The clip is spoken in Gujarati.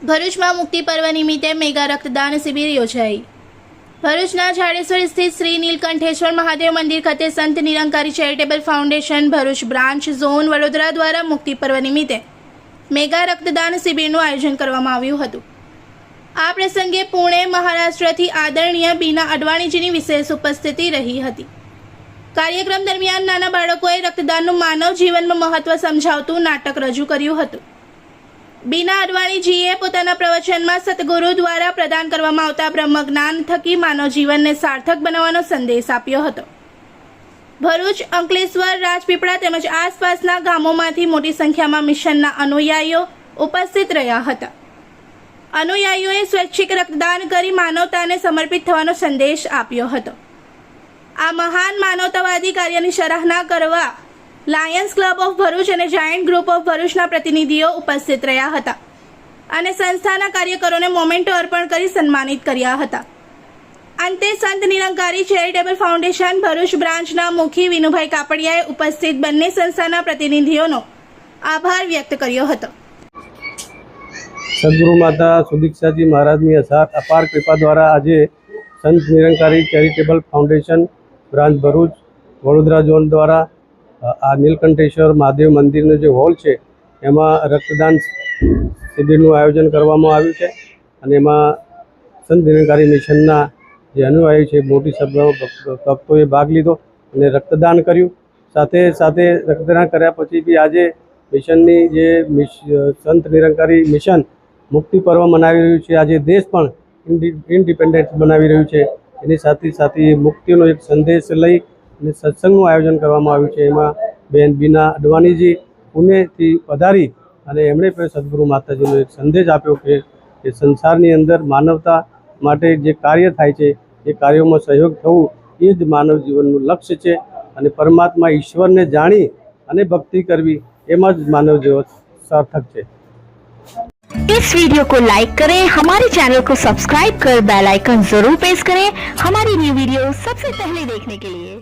ભરૂચમાં મુક્તિ પર્વ નિમિત્તે મેગા રક્તદાન શિબિર યોજાઈ। ભરૂચના ઝાડેશ્વર સ્થિત શ્રી નીલકંઠેશ્વર મહાદેવ મંદિર ખાતે સંત Nirankari charitable foundation Bharuch branch zone Vadodara દ્વારા મુક્તિ પર્વ નિમિત્તે મેગા રક્તદાન શિબિરનું આયોજન કરવામાં આવ્યું હતું। આ પ્રસંગે પુણે મહારાષ્ટ્રથી આદરણીય બીના અડવાણીજીની વિશેષ ઉપસ્થિતિ રહી હતી। કાર્યક્રમ દરમિયાન નાના બાળકોએ રક્તદાનનું માનવ જીવનમાં મહત્વ સમજાવતું નાટક રજૂ કર્યું હતું। બીના અડવાણીજીએ પોતાના પ્રવચનમાં સતગુરુ દ્વારા પ્રદાન કરવામાં આવતા બ્રહ્મજ્ઞાન થકી માનવ જીવનને સાર્થક બનાવવાનો સંદેશ આપ્યો હતો। ભરૂચ, અંકલેશ્વર, રાજપીપળા તેમજ આસપાસના ગામોમાંથી મોટી સંખ્યામાં મિશનના અનુયાયીઓ ઉપસ્થિત રહ્યા હતા। અનુયાયીઓએ સ્વૈચ્છિક રક્તદાન કરી માનવતાને સમર્પિત થવાનો સંદેશ આપ્યો હતો। આ મહાન માનવતાવાદી કાર્યની સરાહના કરવા લાયન્સ ક્લબ ઓફ ભરૂચ અને જાયન્ટ ગ્રુપ ઓફ ભરૂચના પ્રતિનિધિઓ ઉપસ્થિત રહ્યા હતા અને સંસ્થાના કાર્યકરોને મોમેન્ટો અર્પણ કરી સન્માનિત કર્યા હતા। અંતે સંત નિરંકારી ચેરિટેબલ ફાઉન્ડેશન ભરૂચ બ્રાન્ચના મુખી વિનુભાઈ કાપડિયાએ ઉપસ્થિત બંને સંસ્થાના પ્રતિનિધિઓનો આભાર વ્યક્ત કર્યો હતો। સદગુરુ માતા સુદીક્ષાજી મહારાજની અપાર કૃપા દ્વારા આજે સંત Nirankari charitable foundation branch Bharuch Vadodara zone દ્વારા આ નીલકંઠેશ્વર મહાદેવ મંદિરનો જે હોલ છે એમાં રક્તદાન શિબિરનું આયોજન કરવામાં આવ્યું છે અને એમાં સંત નિરંકારી મિશનના જે અનુયાયી છે મોટી સંખ્યામાં ભક્તોએ ભાગ લીધો અને રક્તદાન કર્યું। સાથે સાથે રક્તદાન કર્યા પછી બી આજે મિશનની જે સંત નિરંકારી મિશન મુક્તિ પર્વ મનાવી રહ્યું છે। આજે દેશ પણ ઇન્ડિપેન્ડન્સ બનાવી રહ્યું છે। એની સાથે મુક્તિનો એક સંદેશ લઈ અને સત્સંગનું આયોજન કરવામાં આવ્યું છે। એમાં બેન બીના અડવાણીજી પુણેથી પધારી અને એમણે પણ સદગુરુ માતાજીનો એક સંદેશ આપ્યો કે સંસારની અંદર માનવતા માટે જે કાર્ય થાય છે એ કાર્યોમાં સહયોગ થવું એ જ માનવ જીવનનું લક્ષ્ય છે અને પરમાત્મા ઈશ્વરને જાણી અને ભક્તિ કરવી એમાં જ માનવ જીવન સાર્થક છે। इस वीडियो को लाइक करें, हमारे चैनल को सब्सक्राइब कर बेल आइकन जरूर प्रेस करें हमारी न्यू वीडियो सबसे पहले देखने के लिए।